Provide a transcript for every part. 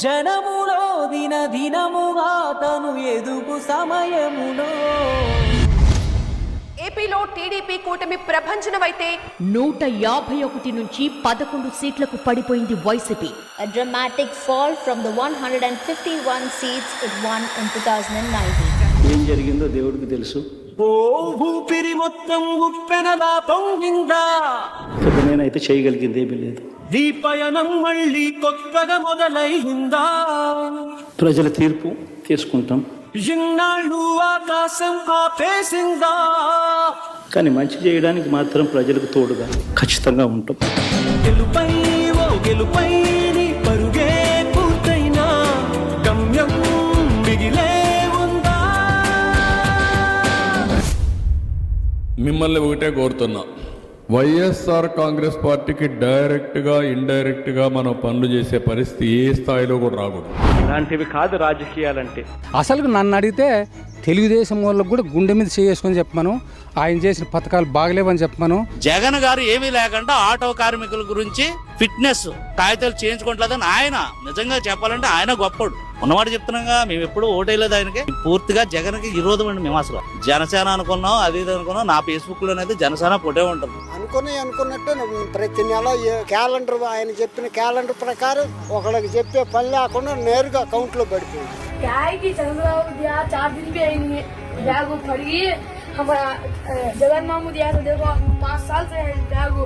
జనములో దినముగా తను ఎదుగు సమయములో. ఏపీలో టీడీపీ కూటమి ప్రభంజనమైతే 151 నుంచి 11 సీట్లకు పడిపోయింది YCP. A dramatic fall from the 151 seats it won in 2019. ఏం జరిగిందో దేవుడికి తెలుసు. ఓ ఊపిరి మొత్తం ఉప్పెనలా పొంగిందా, నేనైతే చేయగలిగింది ఏమీ లేదు. ఈ పయనం మళ్ళీ కొత్తగా మొదలైందా, ప్రజల తీర్పు తీసుకుంటాం. ఇన్నాళ్ళు ఆకాశం ఆపేసిందా, కానీ మంచి చేయడానికి మాత్రం ప్రజలకు తోడుగా ఖచ్చితంగా ఉంటాం. గెలుపై ఓ గెలుపై నీ పరుగే పూర్తయినా గమ్యం మిగిలే ఉందా. మిమ్మల్ని ఒకటే కోరుతున్నా, వైఎస్ఆర్ కాంగ్రెస్ పార్టీకి డైరెక్ట్గా ఇండైరెక్ట్గా మనం పనులు చేసే పరిస్థితి ఏ స్థాయిలో కూడా రాకూడదు. ఇలాంటివి కాదు రాజకీయాలంటే. అసలు నన్ను అడిగితే తెలుగుదేశం వాళ్ళకు కూడా గుండె మీద చేసుకొని చెప్పమను, ఆయన చేసిన పథకాలు బాగలేవని చెప్పమను. జగన్ గారు ఏమీ లేకుండా ఆటో కార్మికుల గురించి ఫిట్నెస్ కాగితాలు చేయించుకోవట్లేదని ఆయన నిజంగా చెప్పాలంటే ఆయన గొప్పడు. ఉన్నమాట చెప్తున్నాగా, మేము ఎప్పుడు ఓటేయలేదు ఆయనకి. పూర్తిగా జగన్ కి విరోధం అండి. మేము అసలు జనసేన అనుకున్నాం, అది ఇది అనుకున్నాం. నా ఫేస్బుక్ లోనైతే జనసేన పోటే ఉంటుంది. అనుకున్నట్టు ప్రతి నెల క్యాలెండర్, ఆయన చెప్పిన క్యాలెండర్ ప్రకారం ఒకళ్ళకి చెప్పే పని లేకుండా నేరుగా అకౌంట్ లో పడిపోయింది. चंद्रबाबू दिया 4 दिन भी आई नहीं, बैग फड़ी हमारा जगन मामू दिया तो देखो 5 साल से बैग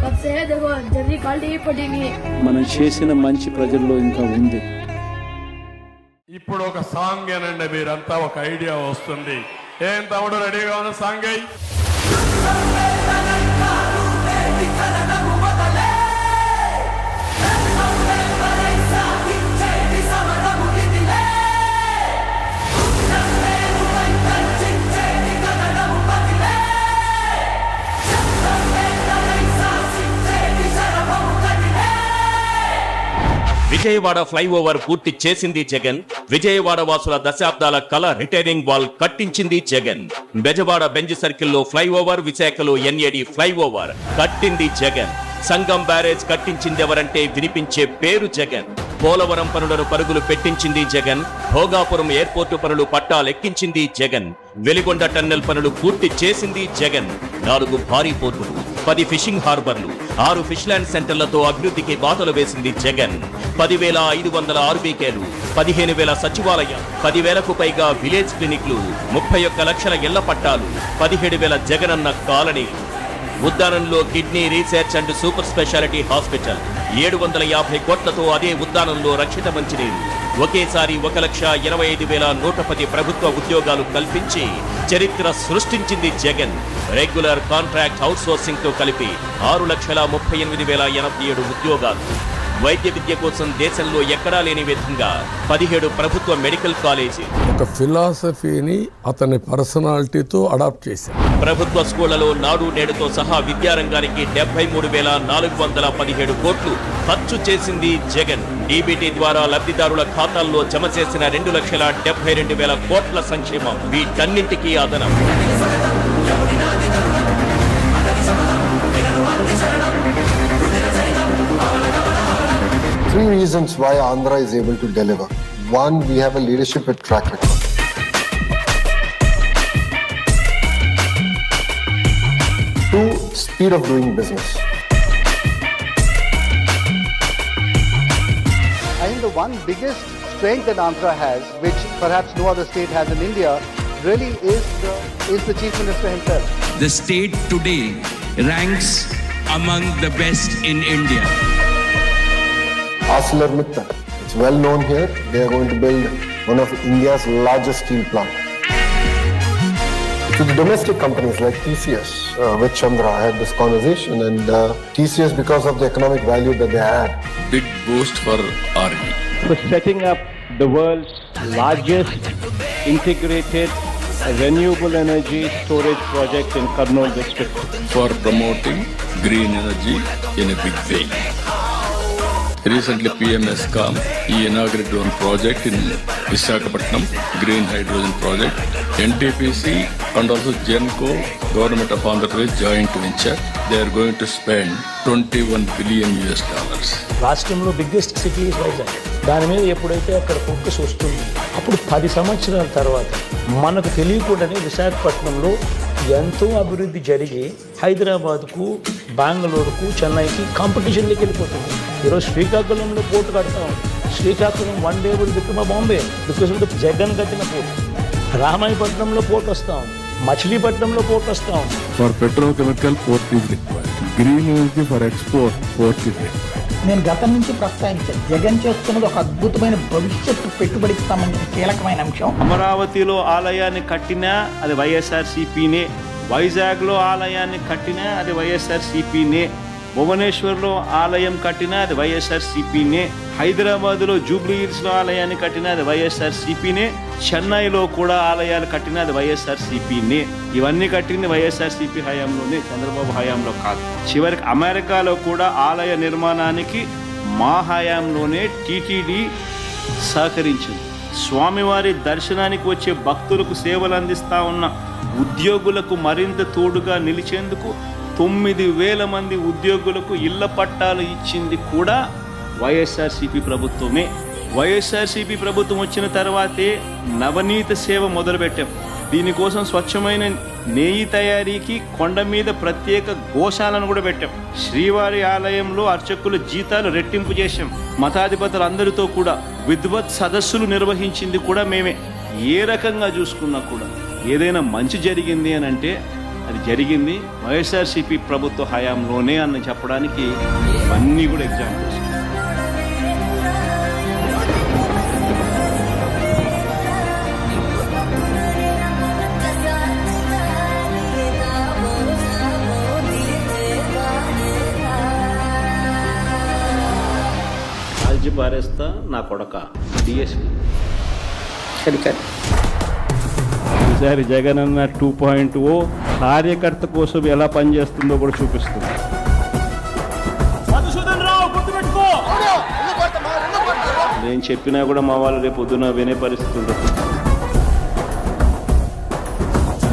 कब से है, देखो जल्दी कल पड़ी नहीं. మనం చేసిన మంచి ప్రజల్లో ఇంకా ఉంది. ఇప్పుడు ఒక సాంగ్ ఏనండి, మీరంతా ఒక ఐడియా వస్తుంది. ఏం తమ్ముడు రెడీగా ఉన్న సాంగ్ అయ్యి విజయవాడ ఫ్లైఓవర్ పూర్తి చేసింది జగన్. విజయవాడ వాసుల దశాబ్దాల కళ రిటైనింగ్ వాల్ కట్టించింది జగన్. బెజవాడ బెంజ్ సర్కిల్లో ఫ్లైఓవర్, విశాఖలో ఎన్ఏడి ఫ్లైఓవర్ కట్టింది జగన్. సంగం బ్యారేజ్ కట్టించింది ఎవరంటే వినిపించే పేరు జగన్. పోలవరం పనులను పరుగులు పెట్టించింది జగన్. భోగాపురం ఎయిర్పోర్టు పనులు పట్టాలెక్కించింది జగన్. వెలిగొండ టన్నెల్ పనులు పూర్తి చేసింది జగన్. 4 భారీ పోర్టులు, 10 ఫిషింగ్ హార్బర్లు, 6 ఫిష్ ల్యాండ్ సెంటర్లతో అభివృద్ధికి బాటలు వేసింది జగన్. 10,500 ఆర్బీకేలు, 15,000 సచివాలయం, 10,000కు పైగా విలేజ్ క్లినిక్లు, 31 లక్షల ఇళ్ల పట్టాలు, 17,000 జగనన్న కాలనీ. ఉద్దానంలో kidney research and super speciality hospital, 750 కోట్లతో అదే ఉద్దానంలో రక్షిత మంచినీరు. ఒకేసారి 1,85,110 ప్రభుత్వ ఉద్యోగాలు కల్పించి చరిత్ర సృష్టించింది Jagan. Regular contract out sourcing తో కలిపి 6,38,087 ఉద్యోగాలు. వైద్య విద్య కోసం దేశంలో ఎక్కడా లేని విధంగా 17 ప్రభుత్వ మెడికల్ కాలేజీ. ఒక ఫిలాసఫీని అతని పర్సనాలిటీతో అడాప్ట్ చేశారు. ప్రభుత్వ స్కూళ్లలో నాడు నేడుతో సహా విద్యారంగానికి 73,417 కోట్లు ఖర్చు చేసింది జగన్. డీబీటీ ద్వారా లబ్ధిదారుల ఖాతాల్లో జమ చేసిన 2,72,000 కోట్ల సంక్షేమం వీటన్నింటికీ అదనం. 3 reasons why Andhra is able to deliver. 1, we have a leadership with track record. 2, speed of doing business. I think the one biggest strength that Andhra has, which perhaps no other state has in India, really is the Chief Minister himself. The state today ranks among the best in India. ArcelorMittal, it's well known here. They are going to build one of India's largest steel plant. To the domestic companies like TCS, with Chandra, I had this conversation, and TCS, because of the economic value that they add. Big boost for RE. For setting up the world's largest integrated renewable energy storage project in Kurnool district. For promoting green energy in a big way. Recently, PMSCOM inaugurated one project in Visakhapatnam, green hydrogen project. NTPC and also Genco, Government of Andhra Pradesh joint venture. They are going to spend $21 billion. రాష్ట్రంలో biggest city Vizag. దాని మీద ఎప్పుడైతే అక్కడ focus వస్తుంది అప్పుడు 10 సంవత్సరాల తర్వాత మనకు తెలియకుండానే విశాఖపట్నంలో ఎంతో అభివృద్ధి జరిగి హైదరాబాద్కు, బెంగళూరుకు, చెన్నైకి కాంపిటీషన్లోకి వెళ్ళిపోతుంది. ఈరోజు శ్రీకాకుళంలో పోర్టు కడతాం. Srikakulam one day will become Bombay because of the Jagan కట్టిన పోర్టు. రామాయపట్నంలో పోర్టు వస్తాం, మచిలీపట్నంలో పోర్టు వస్తాం. For petrochemical port is required. Green energy for export port is required. నేను గతం నుంచి ప్రస్తావించాను, జగన్ చేస్తున్నది ఒక అద్భుతమైన భవిష్యత్తు పెట్టుబడికి సంబంధించిన కీలకమైన అంశం. అమరావతిలో ఆలయాన్ని కట్టినా అది వైఎస్ఆర్సీపీనే, వైజాగ్లో ఆలయాన్ని కట్టినా అది వైఎస్ఆర్సీపీనే, భువనేశ్వర్లో ఆలయం కట్టినా అది వైఎస్ఆర్సీపీనే, హైదరాబాద్లో జూబ్లీ హిల్స్లో ఆలయాన్ని కట్టినా అది వైఎస్ఆర్సీపీనే, చెన్నైలో కూడా ఆలయాలు కట్టినా అది వైఎస్ఆర్సీపీనే. ఇవన్నీ కట్టింది వైఎస్ఆర్సీపీ హయాంలోనే, చంద్రబాబు హయాంలో కాదు. చివరికి అమెరికాలో కూడా ఆలయ నిర్మాణానికి మా హయాంలోనే టీటీడీ సహకరించింది. స్వామివారి దర్శనానికి వచ్చే భక్తులకు సేవలు అందిస్తా ఉన్న ఉద్యోగులకు మరింత తోడుగా నిలిచేందుకు 9,000 మంది ఉద్యోగులకు ఇళ్ల పట్టాలు ఇచ్చింది కూడా వైఎస్ఆర్సీపీ ప్రభుత్వమే. వైఎస్ఆర్సీపీ ప్రభుత్వం వచ్చిన తర్వాతే నవనీత సేవ మొదలుపెట్టాం. దీనికోసం స్వచ్ఛమైన నెయ్యి తయారీకి కొండ మీద ప్రత్యేక గోశాలను కూడా పెట్టాం. శ్రీవారి ఆలయంలో అర్చకుల జీతాలు రెట్టింపు చేశాం. మతాధిపతులందరితో కూడా విద్వత్ సదస్సులు నిర్వహించింది కూడా మేమే. ఏ రకంగా చూసుకున్నా కూడా ఏదైనా మంచి జరిగింది అని అంటే అది జరిగింది వైఎస్ఆర్సీపీ ప్రభుత్వ హయాంలోనే అని చెప్పడానికి ఇవన్నీ కూడా ఎగ్జాంపుల్స్. కాల్చి పారేస్తా నా కొడక డిఎస్పీ. ఈసారి జగన్ అన్న 2.0 కార్యకర్త కోసం ఎలా పనిచేస్తుందో కూడా చూపిస్తుంది. నేను చెప్పినా కూడా మా వాళ్ళు రేపు పొద్దున వినే పరిస్థితి ఉండదు.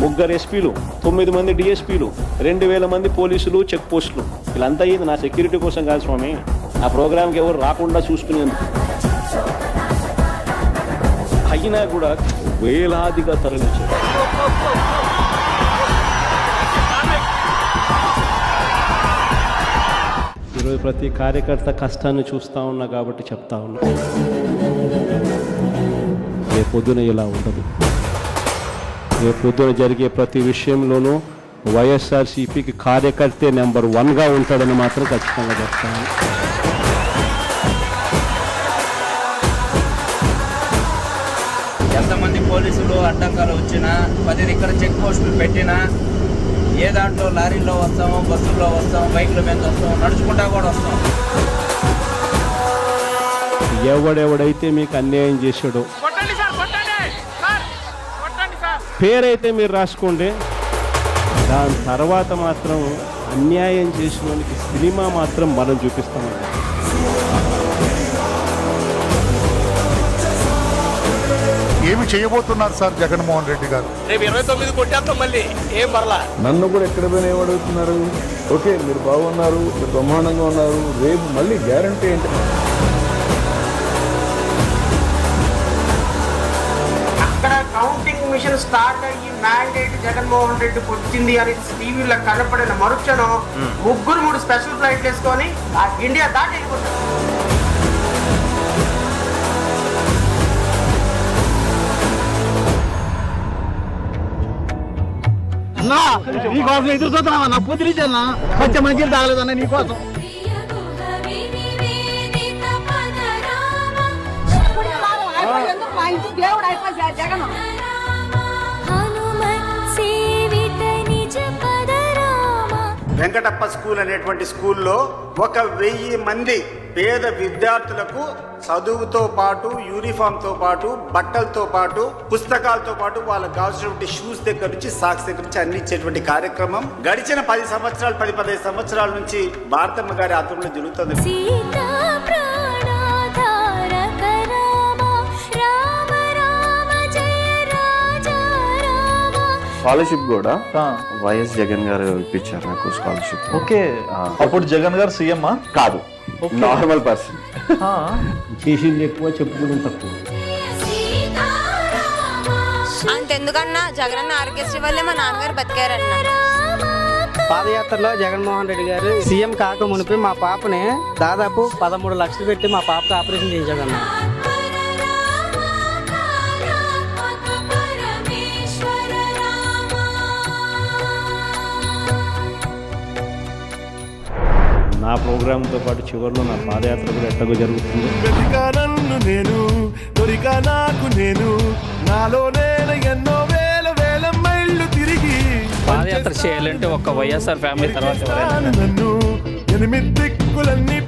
3 ఎస్పీలు, 9 మంది డిఎస్పీలు, 2,000 మంది పోలీసులు, చెక్ పోస్టులు. వీళ్ళంతా అయ్యింది నా సెక్యూరిటీ కోసం కాదు స్వామి, నా ప్రోగ్రామ్కి ఎవరు రాకుండా చూసుకునేందుకు. అయినా కూడా వేలాదిగా తరలించారు. ఈరోజు ప్రతి కార్యకర్త కష్టాన్ని చూస్తూ ఉన్నా కాబట్టి చెప్తా ఉన్నా, రేపు పొద్దున ఇలా ఉండదు. రేపు పొద్దున జరిగే ప్రతి విషయంలోనూ వైఎస్ఆర్సీపీకి కార్యకర్తే నెంబర్ 1గా ఉంటాడని మాత్రం ఖచ్చితంగా చెప్తాను. ఎంతమంది పోలీసులు అడ్డంకాలు వచ్చినా 10 ఇక్కడ చెక్ పోస్టులు పెట్టినా, ఏ దాంట్లో లారీల్లో వస్తాము, బస్సుల్లో వస్తాము, బైక్ల మీద వస్తాము, నడుచుకుంటా కూడా వస్తాం. ఎవడెవడైతే మీకు అన్యాయం చేశాడో పేరైతే మీరు రాసుకోండి. దాని తర్వాత మాత్రం అన్యాయం చేసిన వాళ్ళకి సినిమా మాత్రం మనం చూపిస్తామండి. ఏమి చేయబోతున్నారు సార్ జగన్మోహన్ రెడ్డి గారు? రేపు 29 కొట్టేస్తాం మళ్ళీ, ఏం పర్లా. నన్ను కూడా ఎక్కడ పోయినా ఏమడుగుతున్నారు? ఓకే, మీరు బాగున్నారు, మీరు బ్రహ్మాండంగా ఉన్నారు, రేపు మళ్ళీ గ్యారంటీ ఏంటి? అక్కడ కౌంటింగ్ మిషన్ స్టార్ట్ అయ్యి మ్యాండేట్ జగన్మోహన్ రెడ్డికి వచ్చింది అని టీవీలో కనపడిన మరుక్షణం 3 స్పెషల్ ఫ్లైట్లు వేసుకొని ఇండియా దాటి వెళ్ళిపోతారు. నీకోసం ఎదురు చూస్తున్నావా? నా పొద్దున కొంచెం మంచిగా తాగలేదన్న నీకోసం. వెంకటప్ప స్కూల్ అనేటువంటి స్కూల్లో 1,000 మంది పేద విద్యార్థులకు చదువుతో పాటు, యూనిఫామ్తో పాటు, బట్టలతో పాటు, పుస్తకాలతో పాటు వాళ్ళకు కావాల్సినటువంటి షూస్ దగ్గర నుంచి, సాక్స్ దగ్గర నుంచి అన్ని ఇచ్చేటువంటి కార్యక్రమం గడిచిన 10 సంవత్సరాలు 10-15 సంవత్సరాల నుంచి భారతమ్మ గారి ఆధ్వర్యంలో జరుగుతుంది. స్కాలర్షిప్ కూడా వైఎస్ జగన్ గారు ఇప్పించారు నాకు స్కాలర్షిప్. ఓకే, అప్పుడు జగన్ గారు సీఎం కాదు, నార్మల్ పర్సన్. చేసింది ఎక్కువ, చెప్పుకుని తక్కువ. అంతెందుకన్నా జగనన్న ఆరోగ్యశ్రీ వల్లే మా నాన్నగారు బతికారన్నా. పాదయాత్రలో జగన్మోహన్ రెడ్డి గారు సీఎం కాక మునిపి మా పాపని దాదాపు 13 లక్షలు పెట్టి మా పాపకి ఆపరేషన్ చేయించాడన్నా. నా ప్రోగ్రాంతో పాటు చివరిలో నా పాదయాత్ర కూడా ఎట్టగో జరుగుతుంది. నేను దొరికా నాకు నేను నాలో నేను ఎన్నో వేల వేల మైళ్ళు తిరిగి పాదయాత్ర చేయాలంటే ఒక వైఎస్ఆర్ ఫ్యామిలీ తర్వాత నన్ను 8 దిక్కులన్నీ